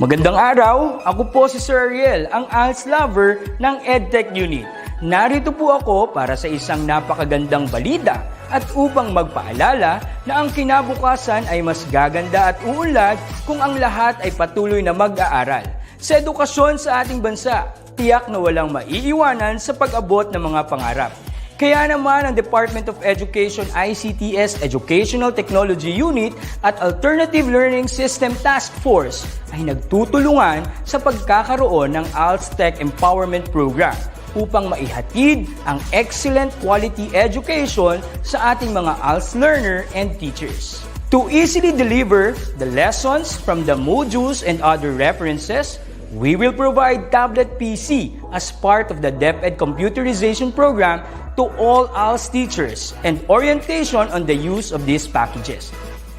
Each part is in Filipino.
Magandang araw, ako po si Sir Ariel, ang ALS lover ng EdTech Unit. Narito po ako para sa isang napakagandang balita at upang magpaalala na ang kinabukasan ay mas gaganda at uunlad kung ang lahat ay patuloy na mag-aaral. Sa edukasyon sa ating bansa, tiyak na walang maiiwanan sa pag-abot ng mga pangarap. Kaya naman ang Department of Education ICT's Educational Technology Unit at Alternative Learning System Task Force ay nagtutulungan sa pagkakaroon ng ALS Tech Empowerment Program upang maihatid ang excellent quality education sa ating mga ALS learner and teachers. To easily deliver the lessons from the modules and other references, we will provide tablet PC as part of the DepEd computerization program to all ALS teachers and orientation on the use of these packages.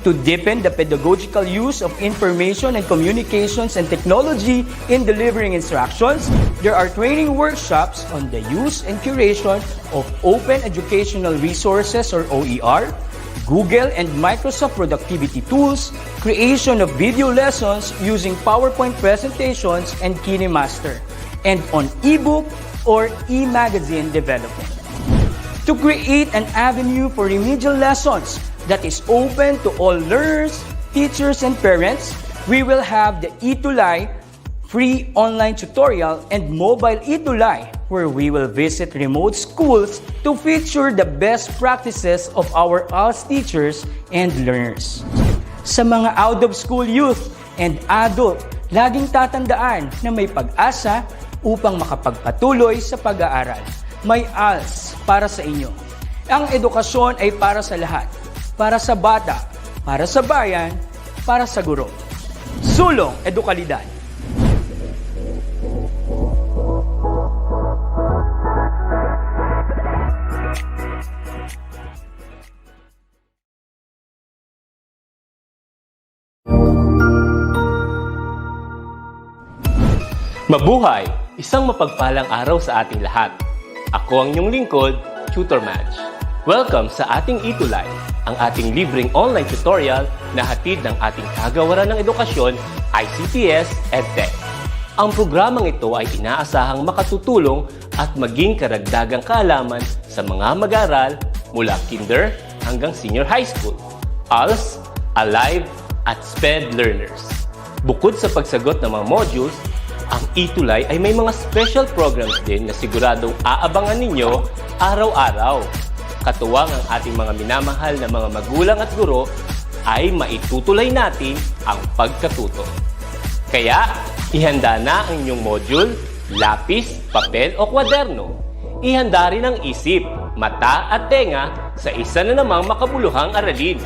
To deepen the pedagogical use of information and communications and technology in delivering instructions, there are training workshops on the use and curation of open educational resources or OER, Google and Microsoft productivity tools, creation of video lessons using PowerPoint presentations and KineMaster, and on ebook or e-magazine development. To create an avenue for remedial lessons that is open to all learners, teachers, and parents, we will have the ETUlay free online tutorial and mobile ETUlay, where we will visit remote schools to feature the best practices of our ALS teachers and learners. Sa mga out-of-school youth and adult, laging tatandaan na may pag-asa upang makapagpatuloy sa pag-aaral. May ALS para sa inyo. Ang edukasyon ay para sa lahat. Para sa bata, para sa bayan, para sa guro. Sulong Edukalidad. Mabuhay! Isang mapagpalang araw sa ating lahat. Ako ang inyong lingkod, Tutor Madge. Welcome sa ating ETUlay, ang ating libreng online tutorial na hatid ng ating kagawaran ng edukasyon, ICT's EdTech. Ang programang ito ay inaasahang makatutulong at maging karagdagang kaalaman sa mga mag-aaral mula kinder hanggang senior high school, ALS, Alive, at SPED learners. Bukod sa pagsagot ng mga modules, ang ETUlay ay may mga special programs din na siguradong aabangan ninyo araw-araw. Katuwang ang ating mga minamahal na mga magulang at guro ay maitutulay natin ang pagkatuto. Kaya, ihanda na ang inyong module, lapis, papel o kwaderno. Ihanda rin ang isip, mata at tenga sa isa na namang makabuluhang aralin.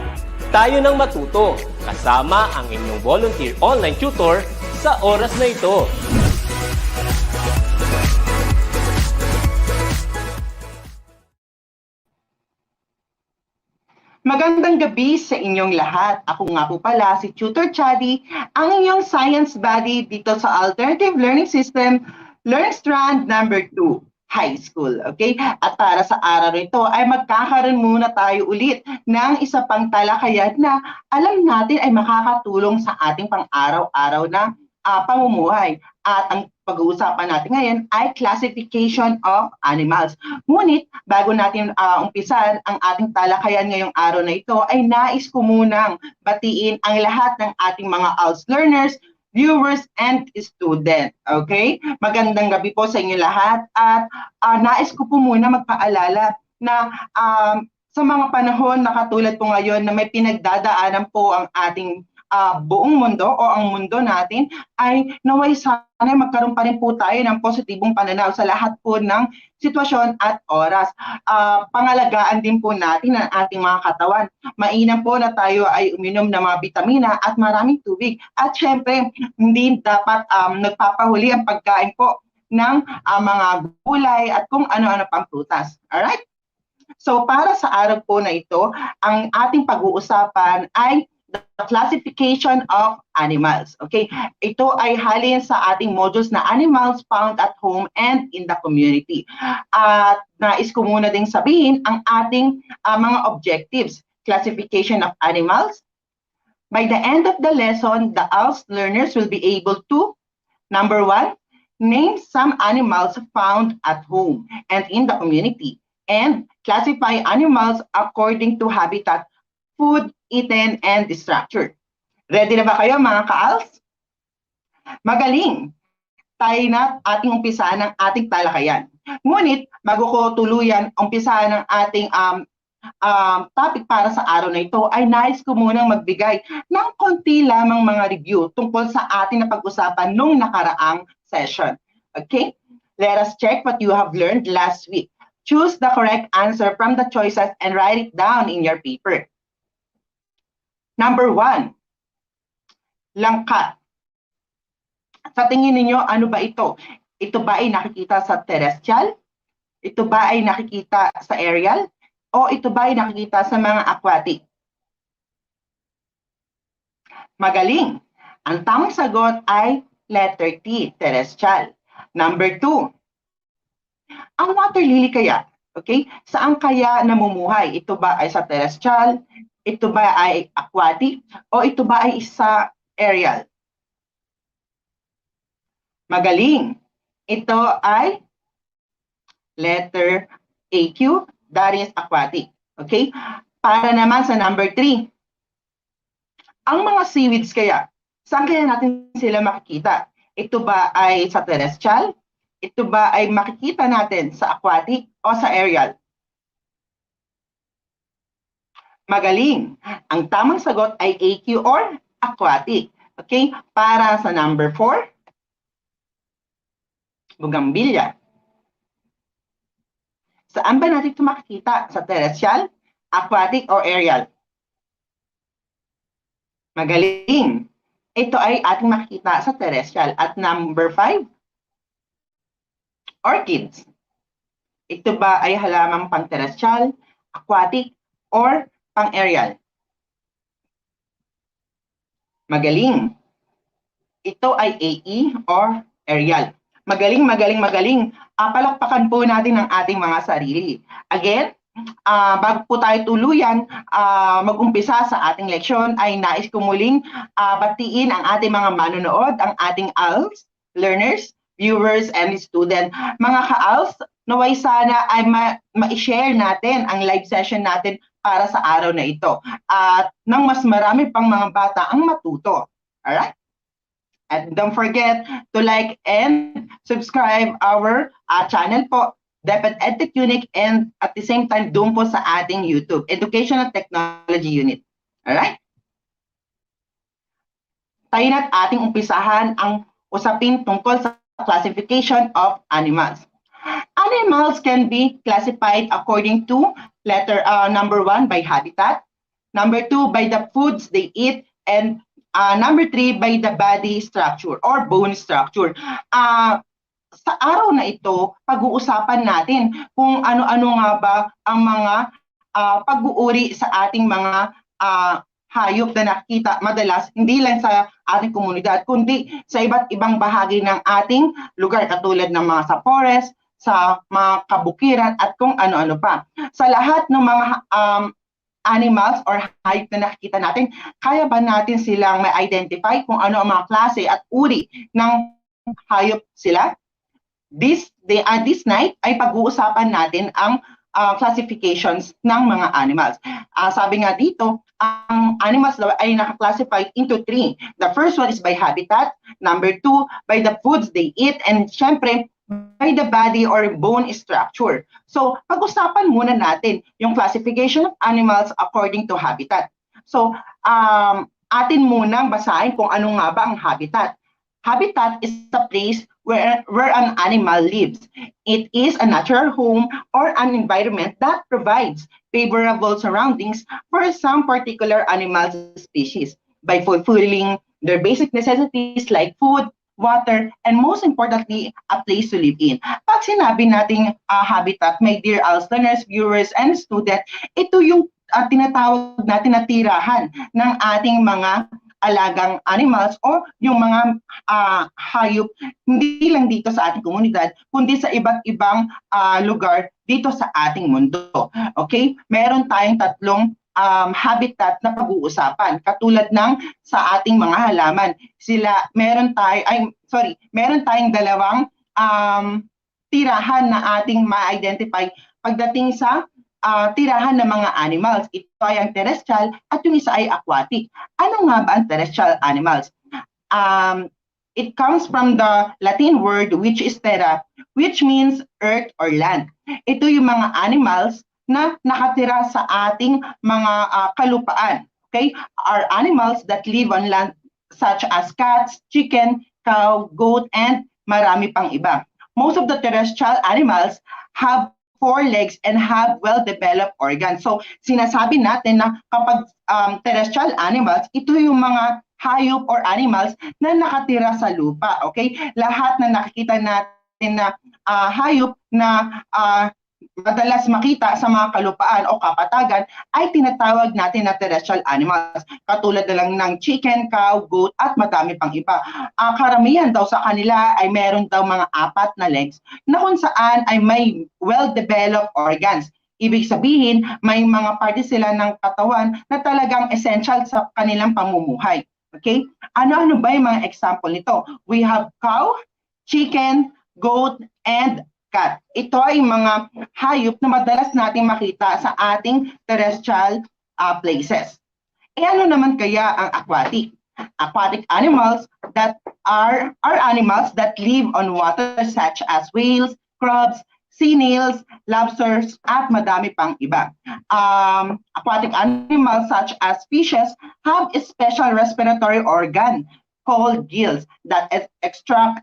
Tayo nang matuto kasama ang inyong volunteer online tutor sa oras na ito. Magandang gabi sa inyong lahat. Ako nga po pala si Tutor Chadi, ang inyong science buddy dito sa Alternative Learning System, Learn Strand number 2, High School. Okay? At para sa araw nito ay magkakaroon muna tayo ulit ng isa pang talakayan na alam natin ay makakatulong sa ating pang-araw-araw na pamumuhay. At ang pag-uusapan natin ngayon ay classification of animals. Ngunit, bago natin umpisan ang ating talakayan ngayong araw na ito, ay nais ko munang batiin ang lahat ng ating mga ALS learners, viewers, and students. Okay? Magandang gabi po sa inyo lahat. At nais ko po muna magpaalala na sa mga panahon na katulad po ngayon na may pinagdadaanan po ang ating buong mundo o ang mundo natin, ay naway sana magkaroon pa rin po tayo ng positibong pananaw sa lahat po ng sitwasyon at oras. Pangalagaan din po natin ang ating mga katawan. Mainam po na tayo ay uminom ng mga bitamina at maraming tubig. At syempre, hindi dapat nagpapahuli ang pagkain po ng mga gulay at kung ano-ano pang prutas. Alright? So para sa araw po na ito, ang ating pag-uusapan ay the classification of animals. Okay? Ito ay halin sa ating modules na animals found at home and in the community. At nais ko muna ding sabihin ang ating mga objectives. Classification of animals, By the end of the lesson, the ALS learners will be able to, number 1, name some animals found at home and in the community, and classify animals according to habitat, food eaten, and structure. Ready na ba kayo mga ka-ALS? Magaling! Tayo na ating umpisahan ng ating talakayan. Ngunit, bago ko tuluyan umpisahan ng ating topic para sa araw na ito, ay nais ko munang magbigay ng konti lamang mga review tungkol sa ating napag-usapan nung nakaraang session. Okay? Let us check what you have learned last week. Choose the correct answer from the choices and write it down in your paper. Number 1, langkat. Sa tingin ninyo, ano ba ito? Ito ba ay nakikita sa terrestrial? Ito ba ay nakikita sa aerial? O ito ba ay nakikita sa mga aquatic? Magaling! Ang tamang sagot ay letter T, terrestrial. Number 2, ang water lily kaya, okay? Saan kaya namumuhay? Ito ba ay sa terrestrial? Ito ba ay aquatic? O ito ba ay sa aerial? Magaling! Ito ay letter AQ, that is aquatic. Okay? Para naman sa number 3, ang mga seaweeds kaya, saan kaya natin sila makikita? Ito ba ay sa terrestrial? Ito ba ay makikita natin sa aquatic o sa aerial? Magaling! Ang tamang sagot ay AQ or aquatic. Okay? Para sa number 4, bugambilya. Saan ba natin ito makikita? Sa terrestrial, aquatic, or aerial? Magaling! Ito ay ating makikita sa terrestrial. At number 5, orchids. Ito ba ay halamang pang-terrestrial, aquatic, or pang-aerial? Magaling! Ito ay AE or aerial. Magaling, magaling, magaling. Palakpakan po natin ang ating mga sarili. Again, bago po tayo tuluyan mag-umpisa sa ating leksyon, ay nais ko muling batiin ang ating mga manonood, ang ating ALS, learners, viewers, and student. Mga ka-ALS, naway sana ay ma-share natin ang live session natin para sa araw na ito. At nang mas marami pang mga bata ang matuto. Alright? And don't forget to like and subscribe our channel po, DepEd Educational Unit, and at the same time, doon po sa ating YouTube, Educational Technology Unit. Alright? Tayo na't ating umpisahan ang usapin tungkol sa classification of animals. Animals can be classified according to number 1 by habitat, number 2 by the foods they eat, and number 3 by the body structure or bone structure. Sa araw na ito, pag-uusapan natin kung ano-ano nga ba ang mga pag-uuri sa ating mga hayop na nakikita madalas, hindi lang sa ating komunidad, kundi sa iba't ibang bahagi ng ating lugar, katulad ng mga sa forest, sa mga kabukiran, at kung ano-ano pa. Sa lahat ng mga animals or hayop na nakikita natin, kaya ba natin silang ma-identify kung ano ang mga klase at uri ng hayop sila? This night ay pag-uusapan natin ang classifications ng mga animals. Sabi nga dito, ang animals ay naka-classify into 3. The first one is by habitat, number 2 by the foods they eat, and syempre by the body or bone structure. So, pag-usapan muna natin yung classification of animals according to habitat. So, atin munang basahin kung ano nga ba ang habitat. Habitat is a place where an animal lives. It is a natural home or an environment that provides favorable surroundings for some particular animal species by fulfilling their basic necessities like food, water, and most importantly, a place to live in. Pag sinabi nating habitat, my dear ALS learners, viewers, and students, ito yung tinatawag natin na tirahan ng ating mga alagang animals o yung mga hayop, hindi lang dito sa ating komunidad, kundi sa iba't ibang lugar dito sa ating mundo. Okay? Meron tayong tatlong habitat na pag-uusapan. Katulad ng sa ating mga halaman. Meron tayong dalawang tirahan na ating ma-identify pagdating sa tirahan ng mga animals. Ito ay ang terrestrial at yung isa ay aquatic. Ano nga ba ang terrestrial animals? It comes from the Latin word which is terra, which means earth or land. Ito yung mga animals na nakatira sa ating mga kalupaan. Okay? Are animals that live on land such as cats, chicken, cow, goat, and marami pang iba. Most of the terrestrial animals have 4 legs and have well-developed organs. So, sinasabi natin na kapag terrestrial animals, ito yung mga hayop or animals na nakatira sa lupa. Okay? Lahat na nakikita natin na hayop na madalas makita sa mga kalupaan o kapatagan ay tinatawag natin na terrestrial animals. Katulad na lang ng chicken, cow, goat, at madami pang iba. Karamihan daw sa kanila ay meron daw mga 4 na legs na kung saan ay may well-developed organs. Ibig sabihin, may mga parte sila ng katawan na talagang essential sa kanilang pamumuhay. Okay? Ano-ano ba yung mga example nito? We have cow, chicken, goat, and cat. Ito ay mga hayop na madalas natin makita sa ating terrestrial places. Ano naman kaya ang aquatic? Aquatic animals that are animals that live on water such as whales, crabs, sea snails, lobsters, at madami pang iba. Aquatic animals such as fishes have a special respiratory organ called gills that extract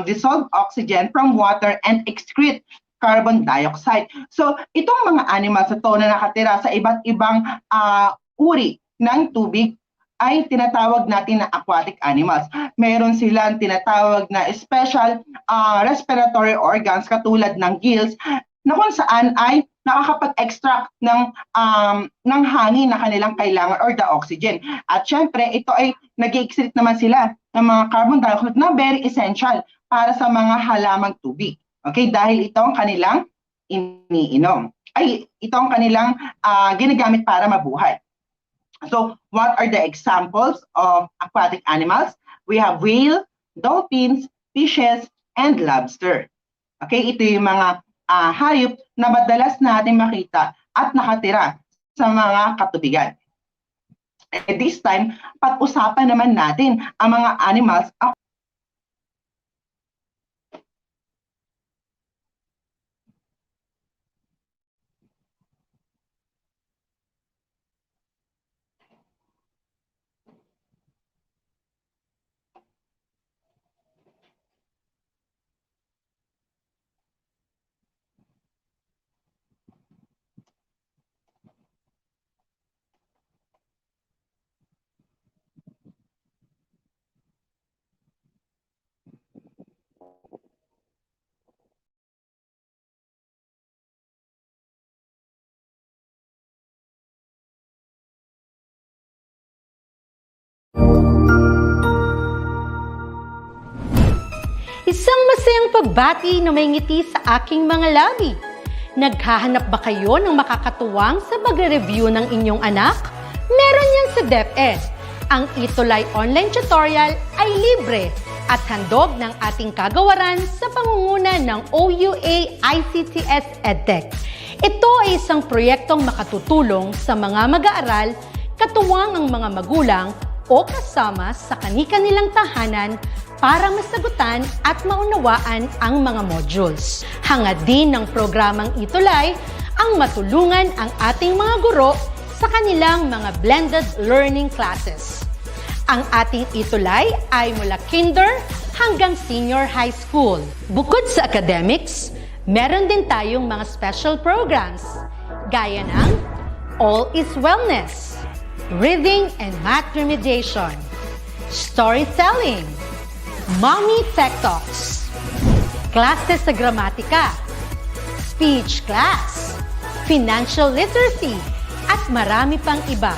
dissolved oxygen from water and excrete carbon dioxide. So, itong mga animals na to na nakatira sa iba't ibang uri ng tubig ay tinatawag natin na aquatic animals. Meron silang tinatawag na special respiratory organs katulad ng gills na kung saan ay nakakapag-extract ng hangin na kanilang kailangan or the oxygen. At syempre, ito ay nag-excrete naman sila ng mga carbon dioxide na very essential para sa mga halamang tubig. Okay, dahil ito ang kanilang iniinom. Ito ang kanilang ginagamit para mabuhay. So, what are the examples of aquatic animals? We have whale, dolphins, fishes, and lobster. Okay, ito yung mga hayop na madalas natin makita at nakatira sa mga katubigan. At this time, pag-usapan naman natin ang mga animals. Isang masayang pagbati na may ngiti sa aking mga labi. Naghahanap ba kayo ng makakatuwang sa pagre-review ng inyong anak? Meron yan sa DepEd. Ang ETUlay online tutorial ay libre at handog ng ating kagawaran sa pangunguna ng OUA ICTS EdTech. Ito ay isang proyektong makatutulong sa mga mag-aaral, katuwang ang mga magulang o kasama sa kani-kanilang tahanan para masagutan at maunawaan ang mga modules. Hangad din ng programang ETUlay ang matulungan ang ating mga guro sa kanilang mga blended learning classes. Ang ating ETUlay ay mula kinder hanggang senior high school. Bukod sa academics, meron din tayong mga special programs gaya ng All is Wellness, Reading and Math Remediation, Storytelling, Mommy Tech Talks, Classes sa Gramatika, Speech Class, Financial Literacy, at marami pang iba.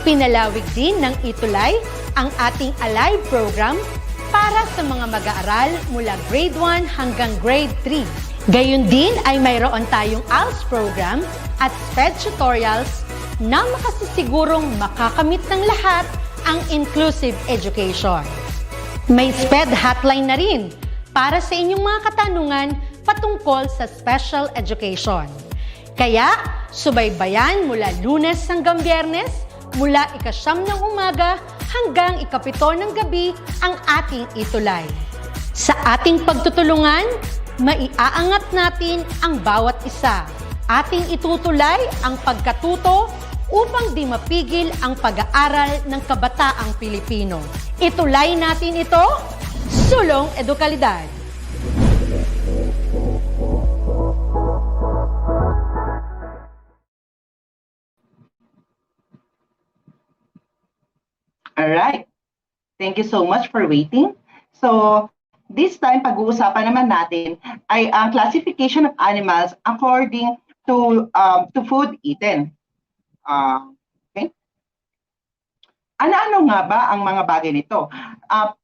Pinalawig din ng ETUlay ang ating Alive program para sa mga mag-aaral mula grade 1 hanggang grade 3. Gayun din ay mayroon tayong ALS program at SPED tutorials na makasisigurong makakamit ng lahat ang inclusive education. May SPED hotline na rin para sa inyong mga katanungan patungkol sa special education. Kaya, subaybayan mula Lunes hanggang Biyernes, mula 9:00 ng umaga hanggang 7:00 ng gabi ang ating ETUlay. Sa ating pagtutulungan, maiaangat natin ang bawat isa. Ating itutulay ang pagkatuto upang di mapigil ang pag-aaral ng kabataang Pilipino. Itulay natin ito, sulong edukalidad. Alright. Thank you so much for waiting. So, this time, pag-uusapan naman natin ay ang classification of animals according to food eaten. Okay? Ano-ano nga ba ang mga bagay nito?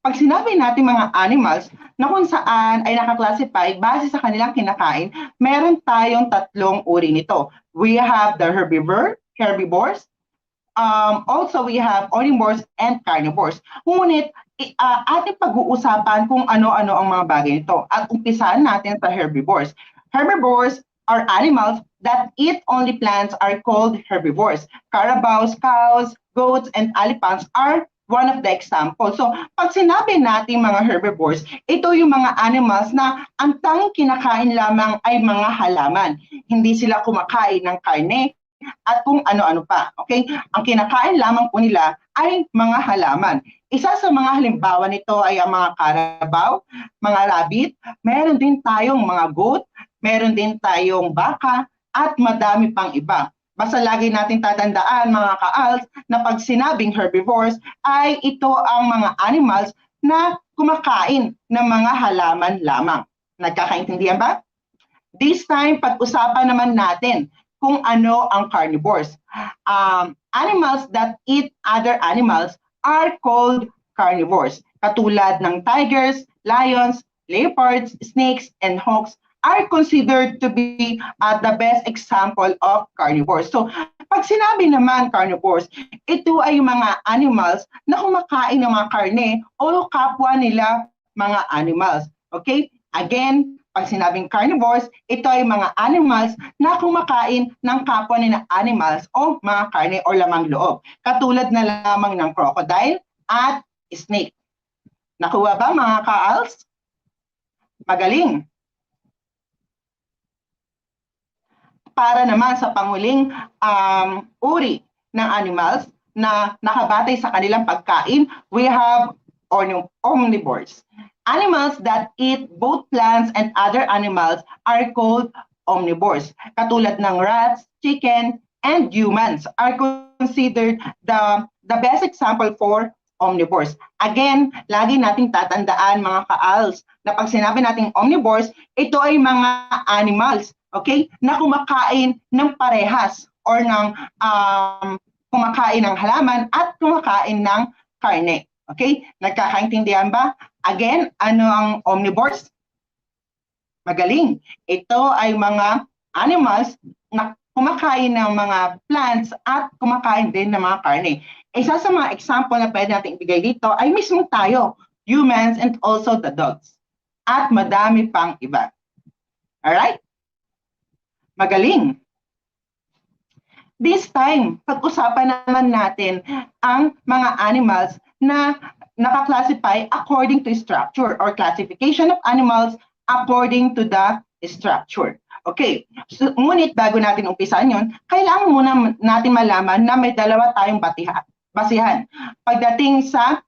Pag sinabi natin mga animals na kung saan ay nakaklassify base sa kanilang kinakain, meron tayong 3 uri nito. We have the herbivores, also we have omnivores and carnivores. Ngunit ating pag-uusapan kung ano-ano ang mga bagay nito. At umpisaan natin sa herbivores. Herbivores are animals that eat only plants are called herbivores. Carabaos, cows, goats, and elephants are one of the examples. So, pag sinabi natin mga herbivores, ito yung mga animals na ang tanging kinakain lamang ay mga halaman. Hindi sila kumakain ng karne at kung ano-ano pa. Okay? Ang kinakain lamang po nila ay mga halaman. Isa sa mga halimbawa nito ay ang mga carabao, mga rabbit, meron din tayong mga goat, meron din tayong baka, at madami pang iba. Basta lagi natin tatandaan mga ka-ALS na pag sinabing herbivores ay ito ang mga animals na kumakain ng mga halaman lamang. Nagkakaintindihan ba? This time, pag-usapan naman natin kung ano ang carnivores. Animals that eat other animals are called carnivores. Katulad ng tigers, lions, leopards, snakes, and hawks are considered to be the best example of carnivores. So, pag sinabi naman carnivores, ito ay mga animals na kumakain ng mga karne o kapwa nila mga animals. Okay? Again, pag sinabing carnivores, ito ay mga animals na kumakain ng kapwa nila animals o mga karne o lamang loob. Katulad na lamang ng crocodile at snake. Nakuha ba mga ka-ALS? Magaling. Para naman sa panguling uri ng animals na nakabatay sa kanilang pagkain, we have omnivores. Animals that eat both plants and other animals are called omnivores. Katulad ng rats, chicken, and humans are considered the best example for omnivores. Again, lagi nating tatandaan mga ka-ALS na pag sinabi nating omnivores, ito ay mga animals, okay, na kumakain ng parehas or ng kumakain ng halaman at kumakain ng karne. Okay? Nagkakaintindihan ba? Again, ano ang omnivores? Magaling. Ito ay mga animals na kumakain ng mga plants at kumakain din ng mga karne. Isa sa mga example na pwede natin ibigay dito ay mismo tayo, humans and also the dogs. At madami pang iba. Alright? Magaling. This time, pag-usapan naman natin ang mga animals na naka-classify according to structure or classification of animals according to the structure. Okay, so, ngunit bago natin umpisan yun, kailangan muna natin malaman na may dalawa tayong basihan. Pagdating sa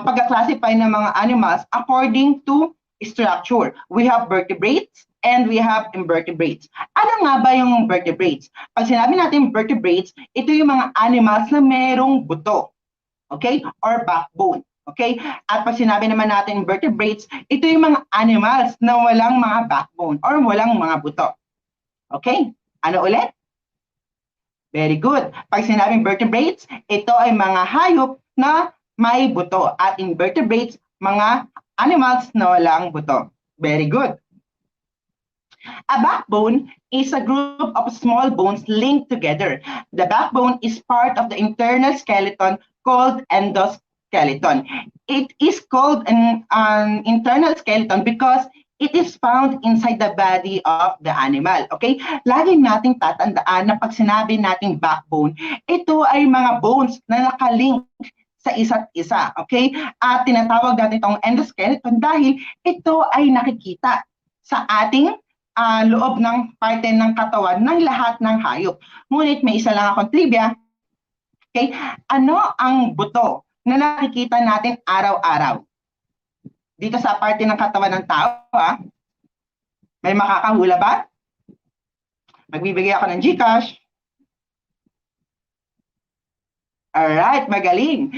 pag-classify ng mga animals according to structure. We have vertebrates and we have invertebrates. Ano nga ba yung vertebrates? Pag sinabi natin vertebrates, ito yung mga animals na merong buto. Okay? Or backbone. Okay? At pag sinabi naman natin vertebrates, ito yung mga animals na walang mga backbone or walang mga buto. Okay? Ano ulit? Very good. Pag sinabing vertebrates, ito ay mga hayop na may buto. At invertebrates, mga animals na walang buto. Very good. A backbone is a group of small bones linked together. The backbone is part of the internal skeleton called endoskeleton. It is called an internal skeleton because it is found inside the body of the animal. Okay? Lagi nating tatandaan na pag sinabi nating backbone, ito ay mga bones na nakalink sa isa't isa. Okay? At tinatawag natin itong endoskeleton dahil ito ay nakikita sa ating loob ng parte ng katawan ng lahat ng hayop. Ngunit may isa lang akong trivia. Okay? Ano ang buto na nakikita natin araw-araw? Dito sa parte ng katawan ng tao, may makakahula ba? Magbibigay ako ng GCash. Alright, magaling.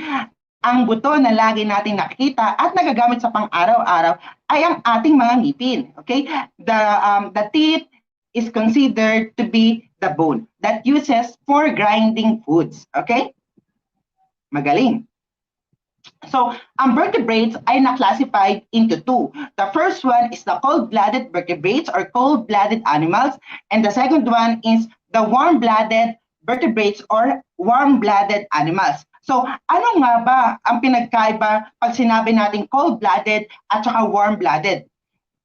Ang buto na lagi nating nakikita at nagagamit sa pang-araw-araw ay ang ating mga ngipin. Okay? The teeth is considered to be the bone that uses for grinding foods. Okay? Magaling. So, ang vertebrates ay na-classified into two. The first one is the cold-blooded vertebrates or cold-blooded animals, and the second one is the warm-blooded vertebrates or warm-blooded animals. So, ano nga ba ang pinagkaiba pag sinabi natin cold-blooded at saka warm-blooded?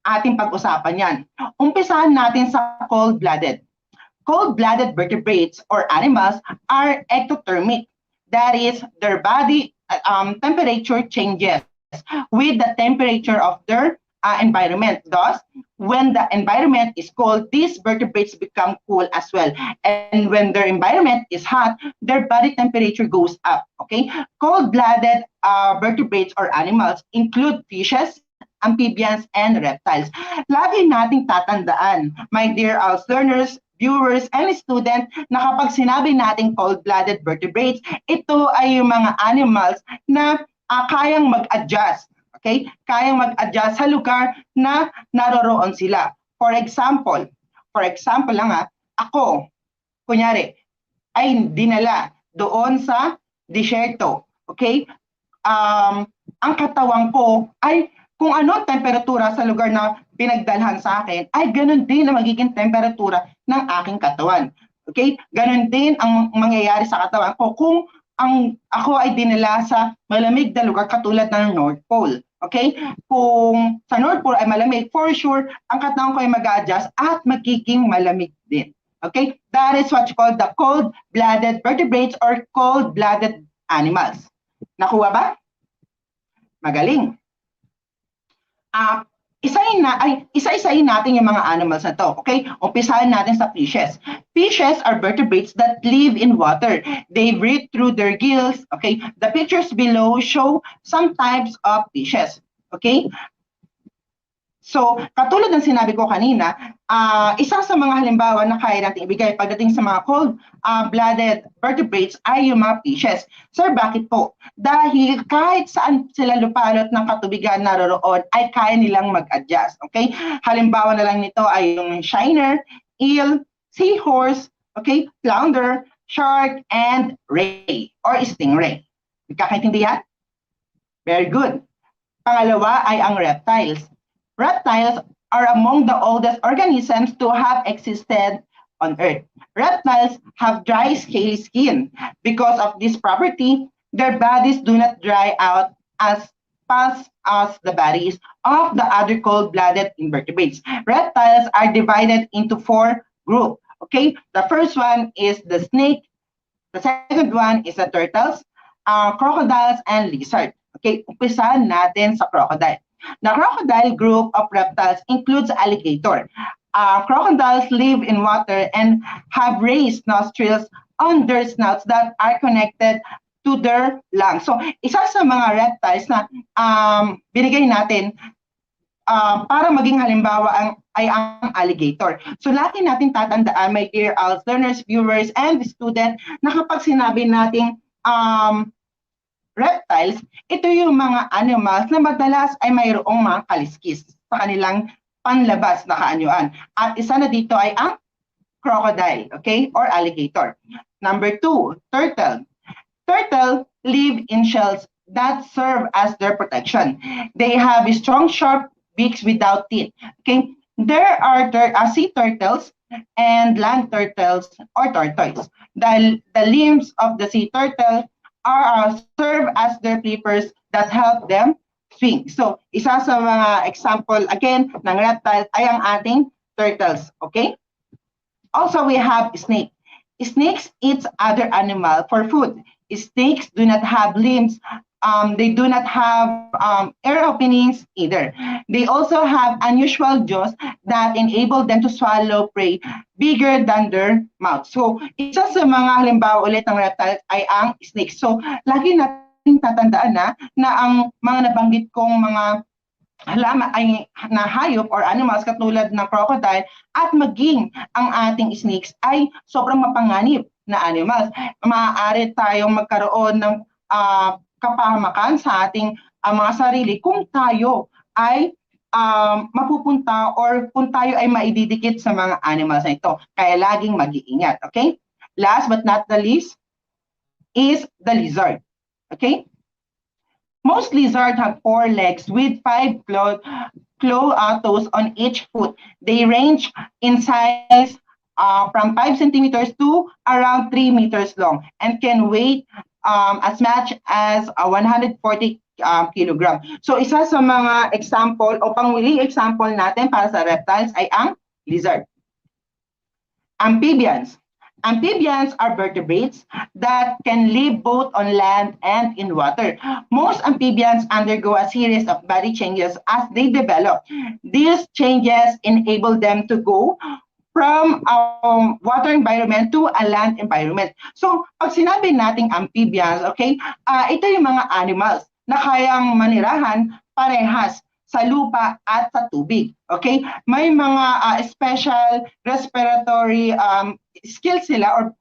Ating pag-usapan yan. Umpisahan natin sa cold-blooded. Cold-blooded vertebrates or animals are ectothermic. That is, their body temperature changes with the temperature of their environment. Thus, when the environment is cold, these vertebrates become cool as well. And when their environment is hot, their body temperature goes up. Okay? Cold-blooded vertebrates or animals include fishes, amphibians, and reptiles. Lagi nating tatandaan, my dear learners, viewers, and students, na kapag sinabi nating cold-blooded vertebrates, ito ay yung mga animals na kayang mag-adjust. Okay? Kayang mag-adjust sa lugar na naroroon sila. For example lang ako, kunyari, ay dinala doon sa disyerto. Okay? Ang katawan ko ay kung ano temperatura sa lugar na pinagdalhan sa akin, ay ganun din ang magiging temperatura ng aking katawan. Okay? Ganun din ang mangyayari sa katawan ko kung ako ay dinala sa malamig na lugar katulad ng North Pole. Okay? Kung sa North Pole ay malamig, for sure, ang katawan ko ay mag-adjust at magiging malamig din. Okay? That is what you call the cold-blooded vertebrates or cold-blooded animals. Nakuha ba? Magaling. Isa-isahin natin yung mga animals na to. Okay? Umpisahan natin sa fishes. Fishes are vertebrates that live in water. They breathe through their gills. Okay? The pictures below show some types of fishes. Okay? So, katulad ng sinabi ko kanina, isa sa mga halimbawa na kaya natin ibigay pagdating sa mga cold-blooded vertebrates ay yung mga fishes. Sir, bakit po? Dahil kahit saan sila lupalot ng katubigan naroroon ay kaya nilang mag-adjust. Okay? Halimbawa na lang nito ay yung shiner, eel, seahorse, okay, flounder, shark, and ray or stingray. Nagkakaintindihan? Very good. Pangalawa ay ang reptiles. Reptiles are among the oldest organisms to have existed on Earth. Reptiles have dry, scaly skin. Because of this property, their bodies do not dry out as fast as the bodies of the other cold-blooded invertebrates. Reptiles are divided into four groups. Okay, the first one is the snake. The second one is the turtles, crocodiles, and lizards. Okay, umpisahan natin sa crocodile. The crocodile group of reptiles includes alligator. Crocodiles live in water and have raised nostrils on their snouts that are connected to their lungs. So, isa sa mga reptiles na binigay natin para maging halimbawa ay ang alligator. So, lagi natin tatandaan, my dear learners, viewers, and students, na kapag sinabi nating reptiles, ito yung mga animals na madalas ay mayroong mga kaliskis sa kanilang panlabas na kaanyuan. At isa na dito ay ang crocodile, okay, or alligator. Number 2, turtle. Turtle live in shells that serve as their protection. They have strong, sharp beaks without teeth. Okay, there are sea turtles and land turtles or tortoise. The limbs of the sea turtle serve as their flippers that help them swing. So, isa sa mga example, again, ng reptiles ay ang ating turtles. Okay? Also, we have snake. Snakes eat other animal for food. Snakes do not have limbs. They do not have air openings either. They also have unusual jaws that enable them to swallow prey bigger than their mouth. So, isa sa mga halimbawa ulit ng reptiles ay ang snakes. So, lagi natin tatandaan na ang mga nabanggit kong mga halaman ay na hayop or animals katulad ng crocodile at maging ang ating snakes ay sobrang mapanganib na animals. Maaari tayong magkaroon ng kapahamakan sa ating mga sarili kung tayo ay mapupunta or kung tayo ay maididikit sa mga animals na ito. Kaya laging mag-iingat. Okay? Last but not the least is the lizard. Okay? Most lizards have 4 legs with 5 toes on each foot. They range in size from 5 centimeters to around 3 meters long and can weigh as much as 140 kilogram. So isa sa mga example o panghuling example natin para sa reptiles ay ang lizard. Amphibians. Amphibians are vertebrates that can live both on land and in water. Most amphibians undergo a series of body changes as they develop. These changes enable them to go from a water environment to a land environment. So, pag sinabi nating amphibians, okay, ito yung mga animals na kayang manirahan parehas sa lupa at sa tubig. Okay? May mga special respiratory skills sila or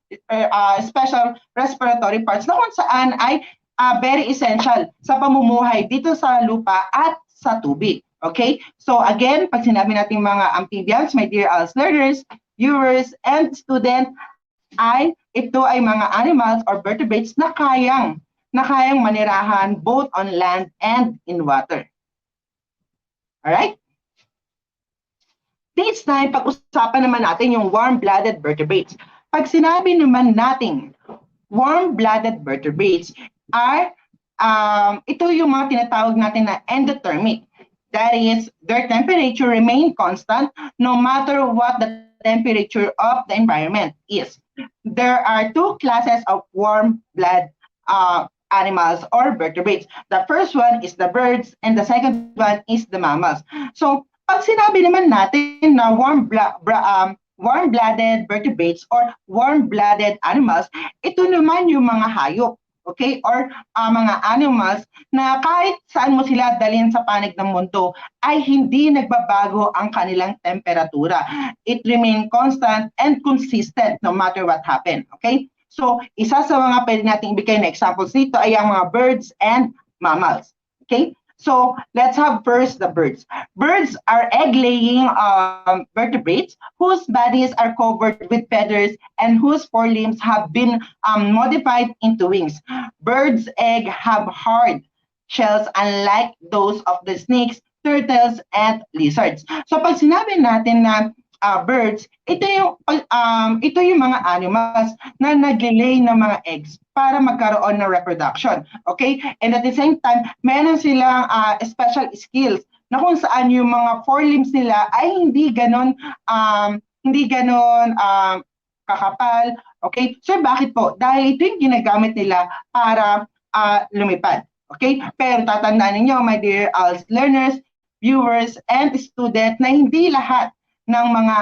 special respiratory parts na kung saan ay very essential sa pamumuhay dito sa lupa at sa tubig. Okay? So again, pag sinabi natin mga amphibians, my dear ALS learners, viewers, and students, ito ay mga animals or vertebrates na kayang manirahan both on land and in water. Alright? This time, pag-usapan naman natin yung warm-blooded vertebrates. Pag sinabi naman natin warm-blooded vertebrates are, ito yung mga tinatawag natin na endothermic. That is, their temperature remain constant no matter what the temperature of the environment is. There are 2 classes of warm-blood animals or vertebrates. The first one is the birds and the second one is the mammals. So, pag sinabi naman natin na warm-blooded vertebrates or warm-blooded animals, ito naman yung mga hayop, okay? Or mga animals na kahit saan mo sila dalhin sa panig ng mundo ay hindi nagbabago ang kanilang temperatura. It remain constant and consistent no matter what happen, okay? So, isa sa mga pwede nating ibigay na examples dito ay ang mga birds and mammals. Okay? So, let's have first the birds. Birds are egg-laying vertebrates whose bodies are covered with feathers and whose forelimbs have been modified into wings. Birds' eggs have hard shells unlike those of the snakes, turtles, and lizards. So, pag sinabi natin na birds, ito yung mga animals na nag-lay ng mga eggs para magkaroon ng reproduction. Okay? And at the same time, meron silang special skills na kung saan yung mga forelimbs nila ay hindi ganon kakapal. Okay? So bakit po? Dahil ito yung ginagamit nila para lumipad. Okay? Pero tatandaan ninyo, my dear ALS learners, viewers, and students, na hindi lahat ng mga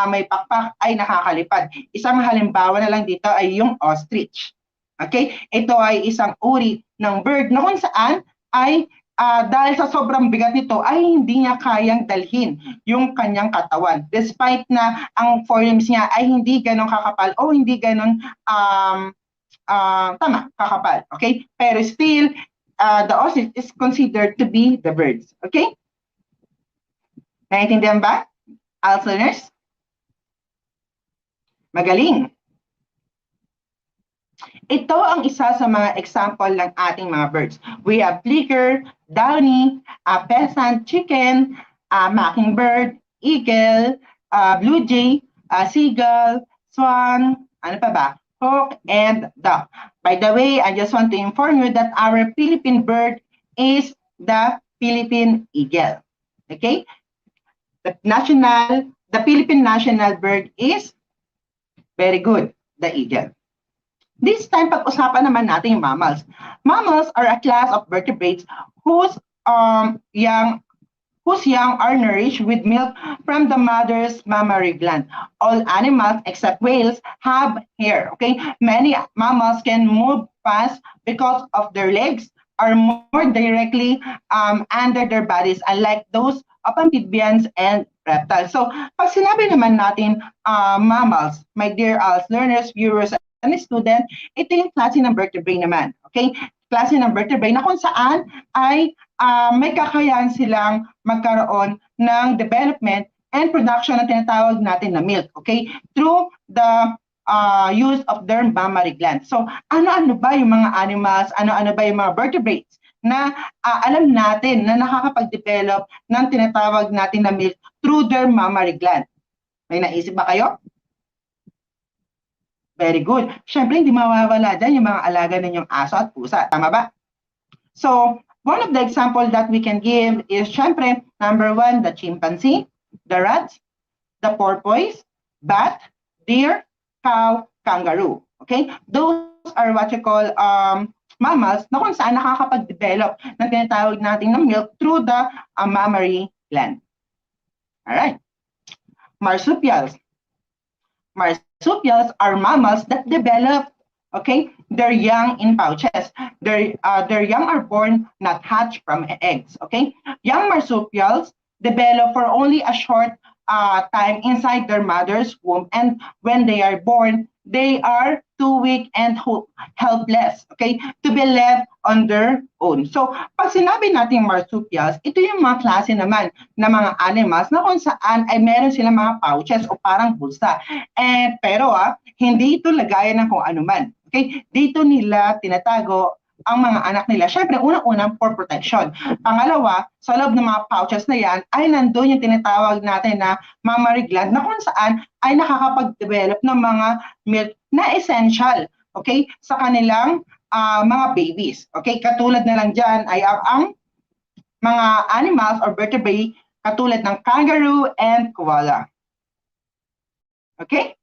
may pakpak ay nakakalipad. Isang halimbawa na lang dito ay yung ostrich. Okay? Ito ay isang uri ng bird na kung saan ay dahil sa sobrang bigat nito ay hindi niya kayang dalhin yung kanyang katawan. Despite na ang forelimbs niya ay hindi ganon kakapal o hindi ganon kakapal. Okay? Pero still, the ostrich is considered to be the birds. Okay? Naintindihan ba? ALS learners? Magaling. Ito ang isa sa mga example ng ating mga birds. We have flicker, downy, pheasant, chicken, mockingbird, eagle, blue jay, seagull, swan, ano pa ba? Hawk, and duck. By the way, I just want to inform you that our Philippine bird is the Philippine eagle. Okay? The Philippine national bird is very good, the eagle. This time, pag-usapan naman natin yung mammals. Mammals are a class of vertebrates whose young are nourished with milk from the mother's mammary gland. All animals except whales have hair. Okay, many mammals can move fast because of their legs are more directly under their bodies, unlike those of amphibians and reptiles. So, pag sinabi naman natin mammals, my dear learners, viewers, and student, ito yung klase ng vertebrae naman. Okay? Klase ng vertebrae na kung saan ay may kakayahan silang magkaroon ng development and production na tinatawag natin na milk. Okay? Through the use of their mammary glands. So, ano-ano ba yung mga animals, ano-ano ba yung mga vertebrates na alam natin na nakakapag-develop ng tinatawag natin na milk through their mammary gland? May naisip ba kayo? Very good. Siyempre, hindi mawawala dyan yung mga alaga ninyong aso at pusa. Tama ba? So, one of the examples that we can give is, siyempre, number one, the chimpanzee, the rats, the porpoise, bat, deer, cow, kangaroo. Okay? Those are what you call mammals na kung saan nakakapag-develop ng tinatawag natin ng milk through the mammary gland. Alright. Marsupials. Marsupials are mammals that develop, okay, their young in pouches. Their young are born, not hatched from eggs, okay? Young marsupials develop for only a short time inside their mother's womb, and when they are born, they are too weak and helpless, okay, to be left on their own. So, pag sinabi natin marsupials, ito yung mga klase naman ng mga animals na kung saan ay meron silang mga pouches o parang bulsa. Pero hindi ito lagayan ng kung ano man. Okay? Dito nila tinatago ang mga anak nila. Siyempre, unang-unang for protection. Pangalawa, sa loob ng mga pouches na yan, ay nandun yung tinatawag natin na mammary gland na kung saan ay nakakapag-develop ng mga milk na essential, okay, sa kanilang mga babies. Okay, katulad na lang dyan ay ang mga animals or vertebrae katulad ng kangaroo and koala. Okay?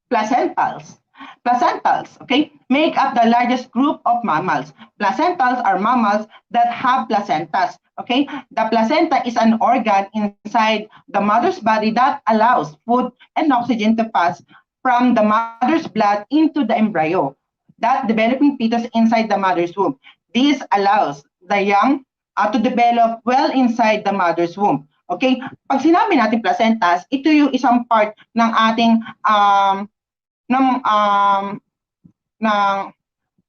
Placentals. Placentals, okay, make up the largest group of mammals. Placentals are mammals that have placentas, okay? The placenta is an organ inside the mother's body that allows food and oxygen to pass from the mother's blood into the embryo, that developing fetus inside the mother's womb. This allows the young to develop well inside the mother's womb. Okay? Pag sinabi natin placentas, ito yung isang part ng ating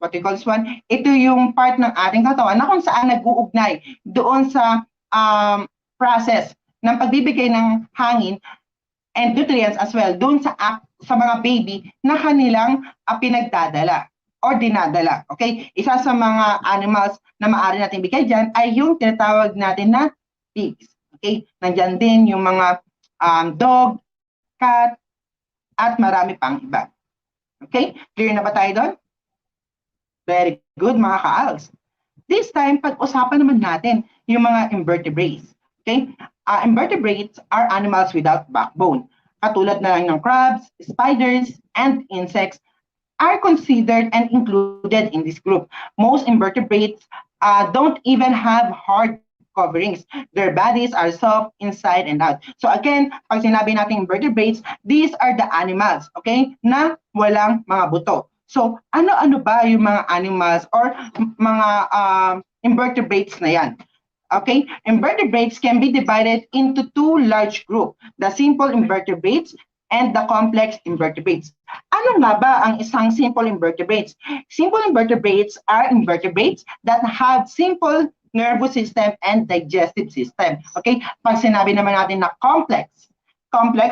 what you call this one, ito yung part ng ating katawan na kung saan nag-uugnay doon sa process ng pagbibigay ng hangin and nutrients as well doon sa mga baby na kanilang pinagdadala or dinadala. Okay? Isa sa mga animals na maaari natin bigay dyan ay yung tinatawag natin na pigs. Okay? Nandyan din yung mga dog, cat, at marami pang iba. Okay? Clear na ba tayo doon? Very good, mga ka-ALS. This time, pag-usapan naman natin yung mga invertebrates. Okay? Invertebrates are animals without backbone. Katulad na lang ng crabs, spiders, and insects are considered and included in this group. Most invertebrates don't even have hard coverings. Their bodies are soft inside and out. So again, pag sinabi natin invertebrates, these are the animals, okay, na walang mga buto. So ano-ano ba yung mga animals or mga invertebrates na yan? Okay, invertebrates can be divided into two large groups, the simple invertebrates and the complex invertebrates. Ano nga ba ang isang simple invertebrates? Simple invertebrates are invertebrates that have simple nervous system and digestive system. Okay? Pag sinabi naman natin na complex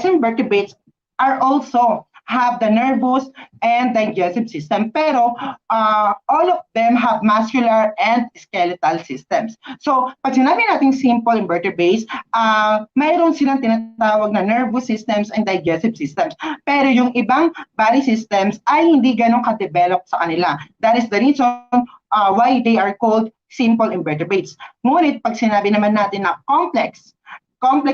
invertebrates are also have the nervous and digestive system. Pero all of them have muscular and skeletal systems. So pag sinabi natin simple invertebrates, mayroon silang tinatawag na nervous systems and digestive systems. Pero yung ibang body systems ay hindi ganun ka-develop sa kanila. That is the reason why they are called simple invertebrates. Ngunit pag sinabi naman natin na complex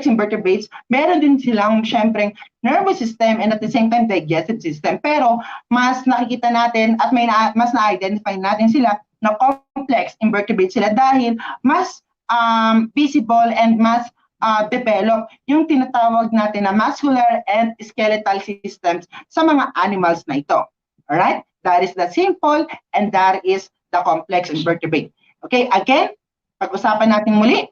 invertebrates, meron din silang syempre nervous system and at the same time digestive system. Pero mas nakikita natin at mas na-identify natin sila na complex invertebrates sila dahil mas visible and mas develop yung tinatawag natin na muscular and skeletal systems sa mga animals na ito. Alright? That is the simple and that is the complex invertebrate. Okay, again, pag-usapan natin muli,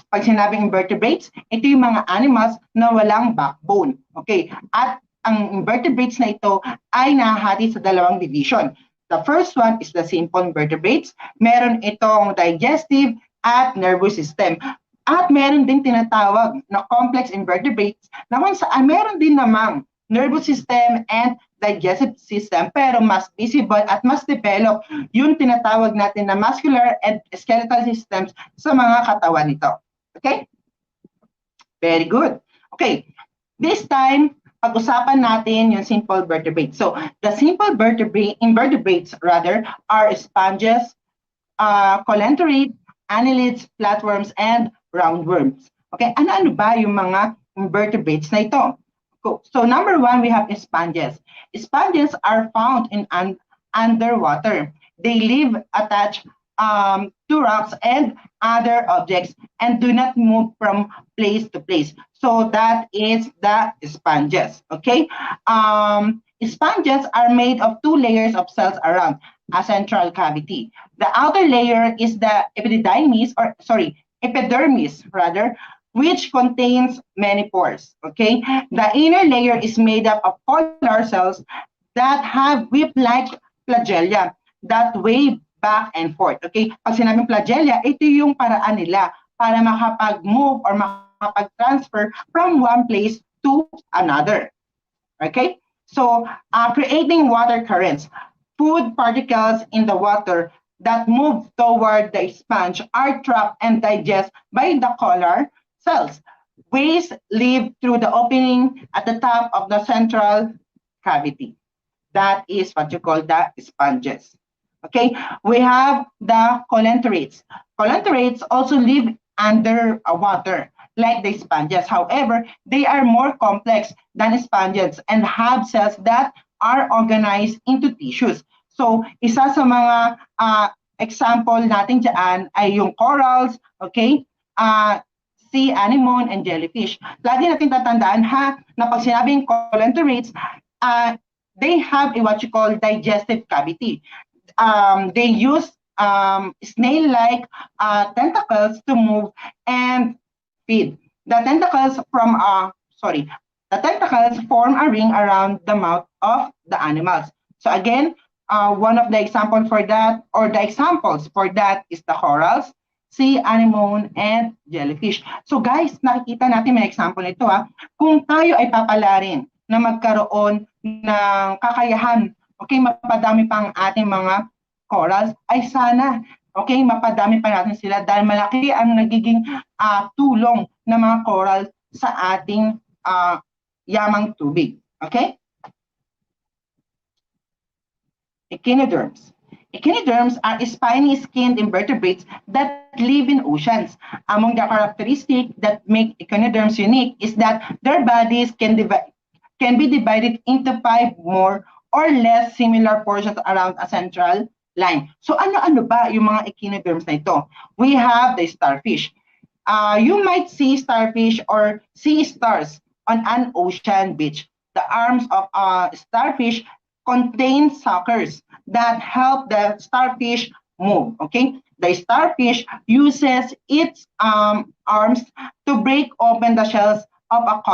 pag sinabing invertebrates, ito yung mga animals na walang backbone. Okay, at ang invertebrates na ito ay nahahati sa dalawang division. The first one is the simple invertebrates. Meron itong digestive at nervous system. At meron din tinatawag na complex invertebrates na kung saan meron din namang nervous system and digestive system pero mas visible at mas develop yung tinatawag natin na muscular and skeletal systems sa mga katawan nito. Okay? Very good. Okay. This time, pag-usapan natin yung simple vertebrates. So, the simple invertebrates are sponges, coelenterates, annelids, flatworms, and roundworms. Okay, ano-ano ba yung mga invertebrates na ito? So, number one, we have sponges. Sponges are found in underwater. They live attached to rocks and other objects and do not move from place to place. So that is the sponges. Okay. Sponges are made of two layers of cells around a central cavity. The outer layer is the epidermis, which contains many pores. Okay. The inner layer is made up of polar cells that have whip-like flagella that wave back and forth. Okay? Pag sinabing flagella, ito yung paraan nila para makapag-move or makapag-transfer from one place to another. Okay? So, creating water currents. Food particles in the water that move toward the sponge are trapped and digested by the collar cells. Waste leave through the opening at the top of the central cavity. That is what you call the sponges. Okay, we have the coelenterates. Coelenterates also live under water like the sponges. However, they are more complex than sponges and have cells that are organized into tissues. So, isa sa mga example natin dyan ay yung corals, okay, sea anemone, and jellyfish. Lagi natin tatandaan na pag sinabing coelenterates, they have what you call digestive cavity. They use snail-like tentacles to move and feed. The tentacles form a ring around the mouth of the animals. So again, one of the examples for that is the corals, sea anemone, and jellyfish. So guys, nakikita natin may example nito kung tayo ay papalarin na magkaroon ng kakayahan, okay, mapadami pa ang ating mga corals, ay sana, okay, mapadami pa natin sila dahil malaki ang nagiging tulong ng mga coral sa ating yamang tubig. Okay? Echinoderms. Echinoderms are spiny-skinned invertebrates that live in oceans. Among the characteristics that make echinoderms unique is that their bodies can be divided into 5 more or less similar portions around a central line. So ano-ano ba yung mga echinoderms na ito? We have the starfish. You might see starfish or sea stars on an ocean beach. The arms of starfish contain suckers that help the starfish move. Okay, the starfish uses its arms to break open the shells of a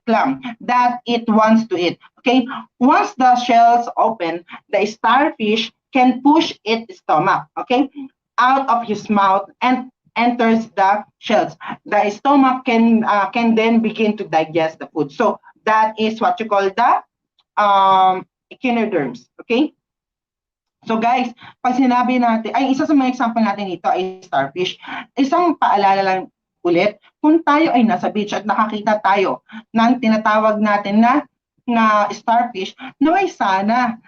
clam that it wants to eat. Okay, once the shells open, the starfish can push its stomach, okay, out of his mouth and enters the shells. The stomach can then begin to digest the food. So that is what you call the echinoderms. Okay? So guys, pag sinabi natin, ay isa sa mga example natin dito ay starfish. Isang paalala lang ulit, kung tayo ay nasa beach at nakakita tayo ng tinatawag natin na starfish, naway sana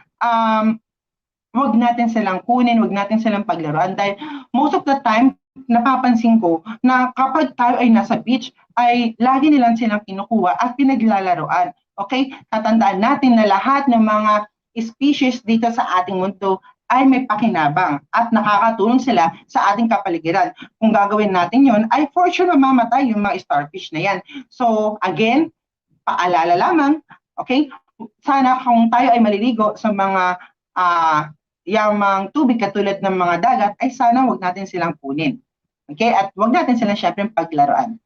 wag natin silang kunin, wag natin silang paglaruan dahil most of the time napapansin ko na kapag tayo ay nasa beach ay lagi nilang silang kinukuha at pinaglalaruan. Okay? Tatandaan natin na lahat ng mga species dito sa ating mundo ay may pakinabang at nakakatulong sila sa ating kapaligiran. Kung gagawin natin yon, ay for sure mamamatay yung mga starfish na yan. So again, paalala lamang, okay? Sana kung tayo ay maliligo sa mga yamang tubig katulad ng mga dagat, ay sana wag natin silang kunin. Okay? At wag natin silang syempre paglaruan.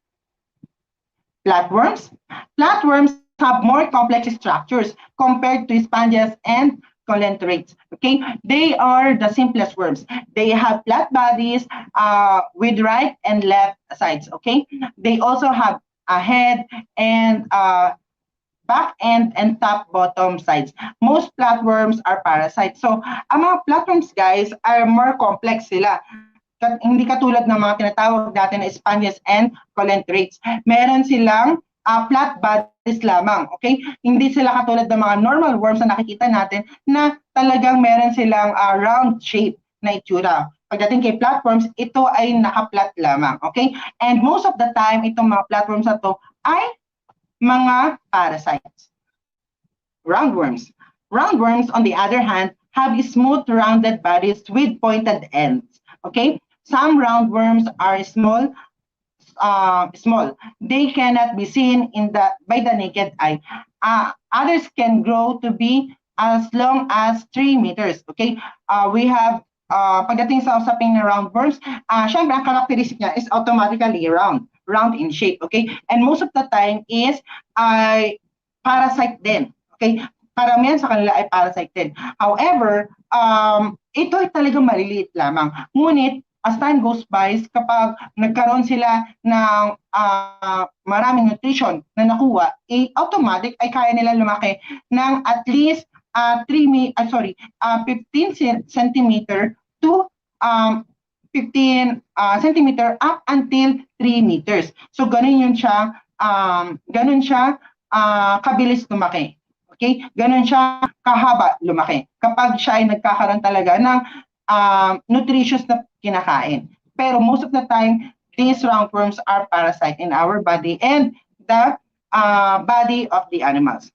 Flatworms. Flatworms have more complex structures compared to sponges and coelenterates. Okay, they are the simplest worms. They have flat bodies with right and left sides. Okay, they also have a head and back end and top bottom sides. Most flatworms are parasites. So, ang mga flatworms guys are more complex sila. Hindi katulad ng mga tinatawag natin na sponges and coelenterates. Meron silang flat bodies lamang, okay? Hindi sila katulad ng mga normal worms na nakikita natin na talagang meron silang round shape na itsura. Pagdating kay flatworms, ito ay naka-flat lamang, okay? And most of the time, itong mga flatworms na to ay mga parasites. Roundworms. Roundworms, on the other hand, have smooth rounded bodies with pointed ends, okay? Some roundworms are small. They cannot be seen by the naked eye. Others can grow to be as long as 3 meters. Okay, we have pagdating sa usaping na roundworms, syempre ang characteristic niya is automatically round in shape. Okay, and most of the time is parasite din. Okay, karamihan sa kanila ay parasite din. However, ito ay talagang maliliit lamang. Ngunit as time goes by, kapag nagkaroon sila ng maraming nutrition na nakuha, automatic ay kaya nila lumaki ng at least 15 centimeter to 15 centimeter up until 3 meters. So ganun siya kabilis lumaki. Okay? Ganun siya kahaba lumaki. Kapag siya ay nagkakaroon talaga ng nutritious na kinakain. Pero most of the time, these roundworms are parasite in our body and the body of the animals.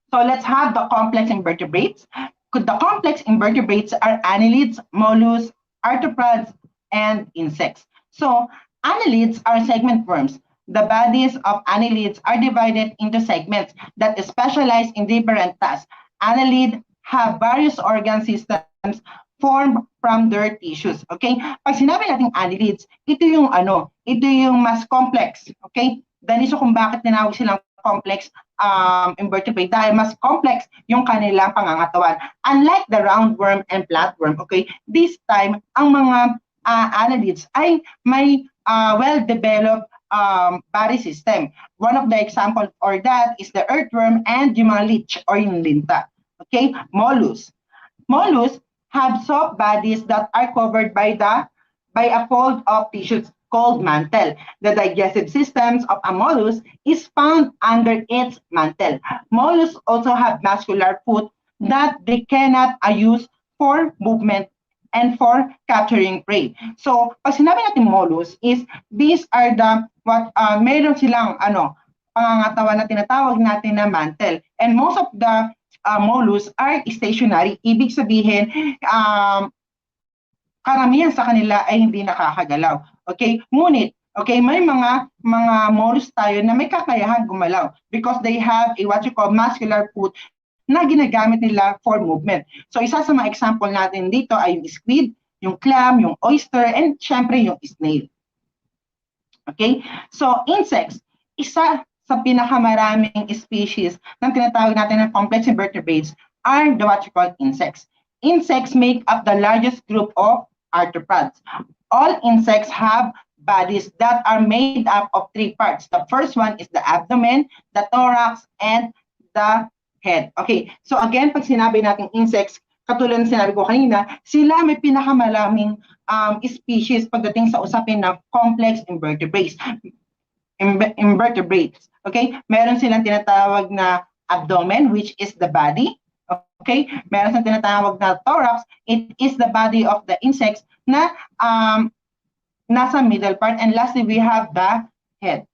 So let's have the complex invertebrates. The complex invertebrates are annelids, mollusks, arthropods, and insects. So annelids are segment worms. The bodies of annelids are divided into segments that specialize in different tasks. Annelids have various organ systems formed from their tissues. Okay? Pag sinabi natin annelids, ito yung mas complex. Okay? Dahil so kung bakit tinawag silang complex invertebrate dahil mas complex yung kanilang pangangatawan. Unlike the roundworm and flatworm, okay? This time, ang mga annelids ay may well-developed body system. One of the examples for that is the earthworm and yung mga leech or yung linta. Okay? Mollusks. Mollusks have soft bodies that are covered by a fold of tissues called mantle. The digestive systems of a mollusk is found under its mantle. Mollusks also have muscular foot that they cannot use for movement and for capturing prey. So, pag sinabi natin mollusks is these are meron silang pangangatawan na tinatawag natin na mantle. And most of the mollusks are stationary. Ibig sabihin, karamihan sa kanila ay hindi nakakagalaw. Okay? Ngunit, okay, may mga mollusks tayo na may kakayahan gumalaw because they have what you call muscular foot na ginagamit nila for movement. So, isa sa mga example natin dito ay yung squid, yung clam, yung oyster, and syempre yung snail. Okay? So, insects, isa sa pinakamaraming species ng tinatawag natin ng complex invertebrates are the what you call insects. Insects make up the largest group of arthropods. All insects have bodies that are made up of 3 parts. The first one is the abdomen, the thorax, and the head. Okay, so again, pag sinabi natin insects, katulad ng sinabi ko kanina, sila may pinakamalaming species pagdating sa usapin na complex invertebrates. Invertebrates. Okay, meron silang tinatawag na abdomen, which is the body. Okay, meron silang tinatawag na thorax, it is the body of the insects na nasa middle part. And lastly, we have the head.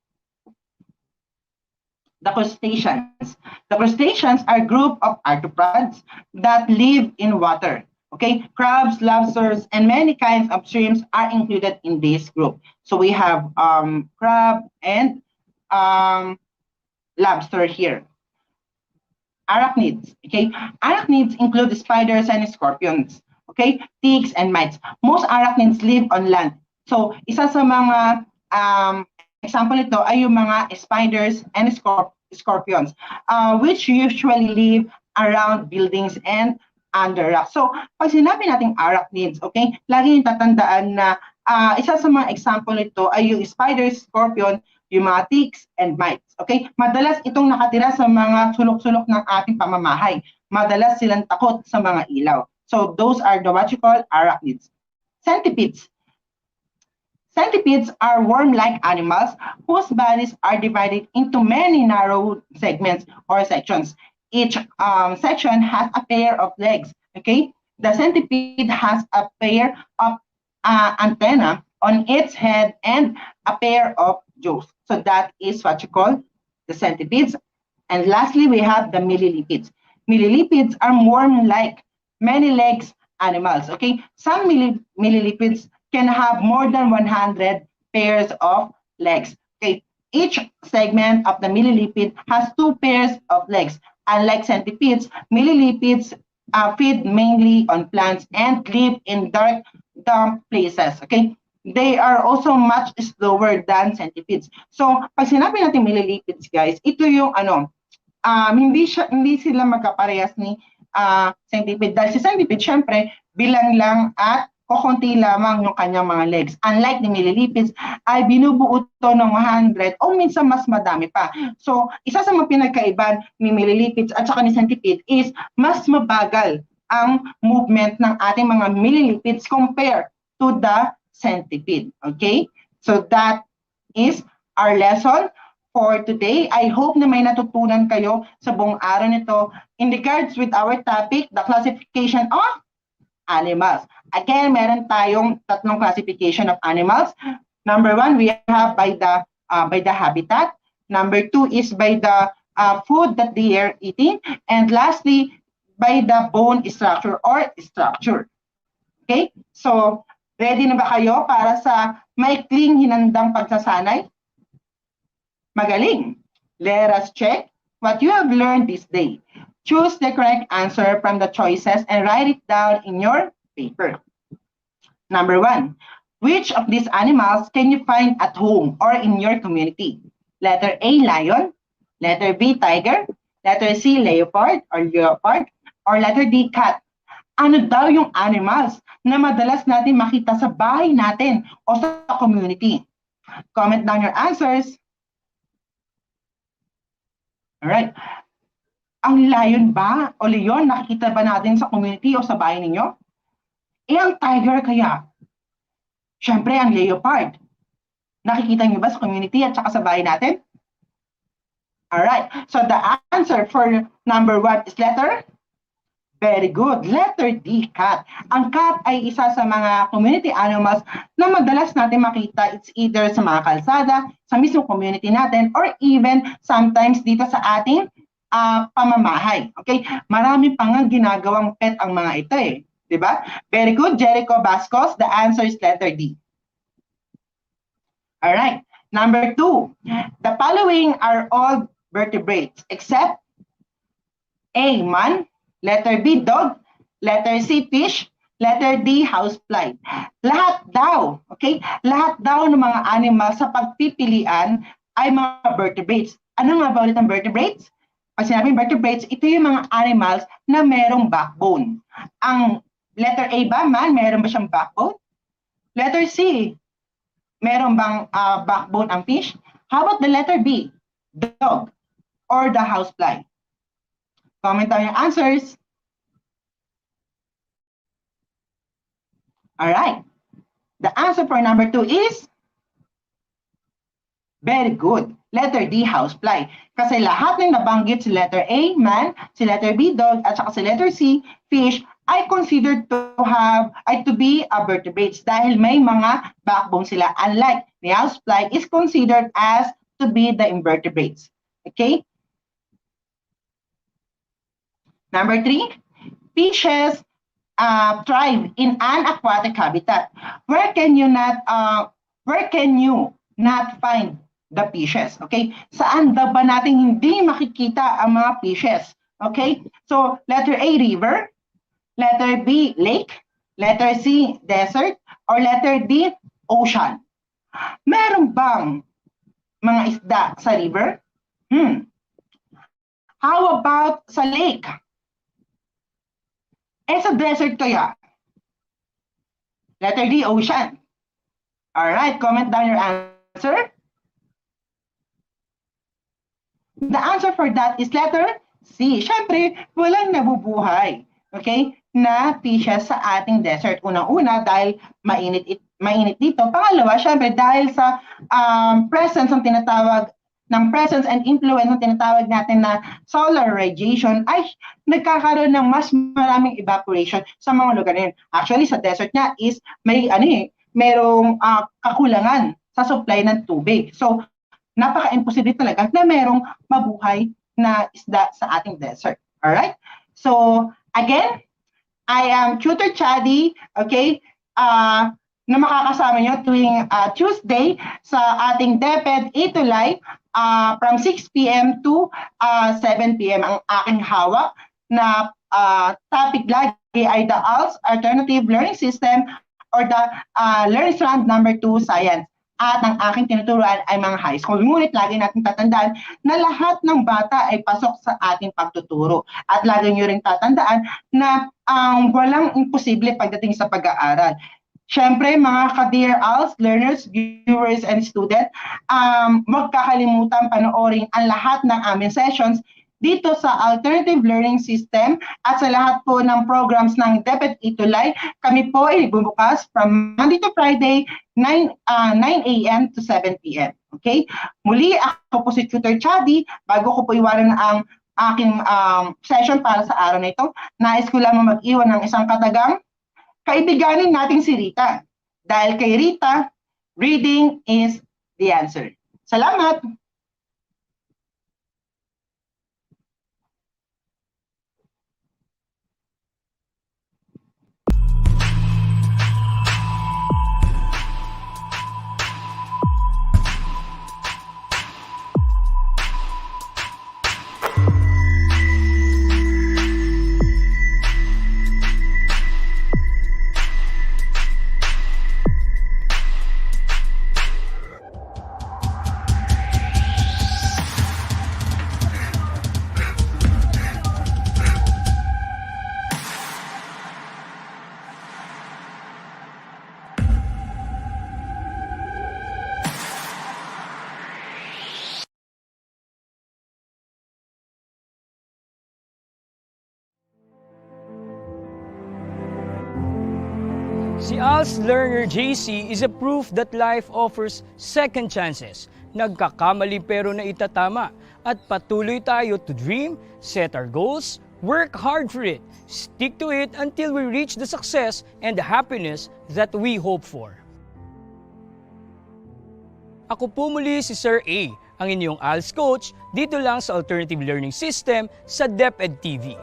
The crustaceans. The crustaceans are a group of arthropods that live in water. Okay, crabs, lobsters, and many kinds of shrimps are included in this group. So we have crab and lobster here. Arachnids. Okay, arachnids include spiders and scorpions. Okay, ticks and mites. Most arachnids live on land. So isa sa mga example nito ay yung mga spiders and scorpions, which usually live around buildings and under rock. So, pag sinabi nating arachnids, okay, lagi yung tatandaan na isa sa mga example nito ay yung spiders, scorpion, yung mga ticks and mites. Okay, madalas itong nakatira sa mga sulok-sulok ng ating pamamahay. Madalas silang takot sa mga ilaw. So, those are the what you call arachnids. Centipedes. Centipedes are worm-like animals whose bodies are divided into many narrow segments or sections. Each section has a pair of legs. Okay, the centipede has a pair of antenna on its head and a pair of jaws. So that is what you call the centipedes. And lastly, we have the millilipids. Millilipids are worm-like, many legs animals. Okay, some millilipids can have more than 100 pairs of legs. Okay, each segment of the millilipid has 2 pairs of legs. Unlike centipedes, millilipids feed mainly on plants and live in dark, damp places. Okay, they are also much slower than centipedes. So, pag sinabi natin millilipids, guys, ito yung hindi sila magkaparehas ni centipede. Dahil si centipede, syempre, bilang lang at kukunti lamang yung kanyang mga legs. Unlike the millilipids, ay binubuo ito ng 100 o minsan mas madami pa. So, isa sa mga pinagkaiban ni millilipids at saka ni centipede is mas mabagal ang movement ng ating mga millilipids compared to the centipede. Okay? So, that is our lesson for today. I hope na may natutunan kayo sa buong araw nito in regards with our topic, the classification of animals. Again, meron tayong tatlong classification of animals. Number 1, we have by the habitat. Number 2 is by the food that they are eating. And lastly, by the bone structure or structure. Okay? So, ready na ba kayo para sa maikling hinandang pagsasanay? Magaling! Let us check what you have learned this day. Choose the correct answer from the choices and write it down in your paper. Number 1, which of these animals can you find at home or in your community? Letter A, lion. Letter B, tiger. Letter C, leopard, or letter D, cat. Ano daw yung animals na madalas natin makita sa bahay natin o sa community? Comment down your answers. Alright. Ang lion ba o leon nakikita ba natin sa community o sa bahay ninyo? Ang tiger kaya? Siyempre, ang leopard. Nakikita niyo ba sa community at saka sa bahay natin? Alright, so the answer for number 1 is letter? Very good. Letter D, cat. Ang cat ay isa sa mga community animals na madalas natin makita. It's either sa mga kalsada, sa mismo community natin, or even sometimes dito sa ating pamamahay. Okay? Marami pang ginagawang pet ang mga ito eh. Diba? Very good, Jericho Bascos. The answer is letter D. Alright. Number 2. The following are all vertebrates except A, man. Letter B, dog. Letter C, fish. Letter D, housefly. Lahat daw, okay? Lahat daw ng mga animal sa pagpipilian ay mga vertebrates. Ano nga ba ulit ang vertebrates? Pag sinabing vertebrates, ito yung mga animals na merong backbone. Ang letter A ba, man, meron ba siyang backbone? Letter C, meron bang backbone ang fish? How about the letter B, dog, or the housefly? Comment down your answers. All right. The answer for number 2 is very good. Letter D, housefly. Kasi lahat ng nabanggit si letter A, man, si letter B, dog, at saka si letter C, fish, ay considered to be a vertebrates dahil may mga backbone sila. Unlike the housefly is considered as to be the invertebrates. Okay? Number 3, fishes thrive in an aquatic habitat. Where can you not find the fishes? Okay? Saan ba natin hindi makikita ang mga fishes? Okay? So, letter A, river. Letter B, lake. Letter C, desert. Or letter D, ocean. Meron bang mga isda sa river? How about sa lake? Sa desert kaya? Letter D, ocean. Alright, comment down your answer. The answer for that is letter C. Siyempre, walang nabubuhay, okay, na fishes sa ating desert. Unang-una, dahil mainit dito. Pangalawa, siyempre, dahil sa presence and influence ng tinatawag natin na solar radiation, ay nagkakaroon ng mas maraming evaporation sa mga lugar na yun. Actually, sa desert nga is merong kakulangan sa supply ng tubig. So, napaka-imposible talaga na merong mabuhay na isda sa ating desert. Alright? So, again, I am Tutor Chadi, okay, na makakasama nyo tuwing Tuesday sa ating DepEd ETUlay from 6 p.m. to 7 p.m. Ang aking hawak na topic lagi ay the ALS Alternative Learning System or the Learning Strand number 2, Science. At ang aking tinuturuan ay mga high school. Ngunit lagi natin tatandaan na lahat ng bata ay pasok sa ating pagtuturo. At lagi nyo rin tatandaan na walang imposible pagdating sa pag-aaral. Siyempre, mga ka-dear ALS, learners, viewers, and students, huwag kakalimutan panoorin ang lahat ng aming sessions dito sa Alternative Learning System at sa lahat po ng programs ng DepEd ETUlay. Kami po ay bumukas from Monday to Friday, 9 a.m. to 7 p.m. Okay? Muli, ako po si Tutor Chadi. Bago ko po iwanan ang aking session para sa araw na ito, nais ko lamang mag-iwan ng isang katagang kaibiganin natin si Rita. Dahil kay Rita, reading is the answer. Salamat! Si ALS Learner JC is a proof that life offers second chances. Nagkakamali pero naitatama at patuloy tayo to dream, set our goals, work hard for it, stick to it until we reach the success and the happiness that we hope for. Ako po muli si Sir A, ang inyong ALS coach dito lang sa Alternative Learning System sa DepEd TV.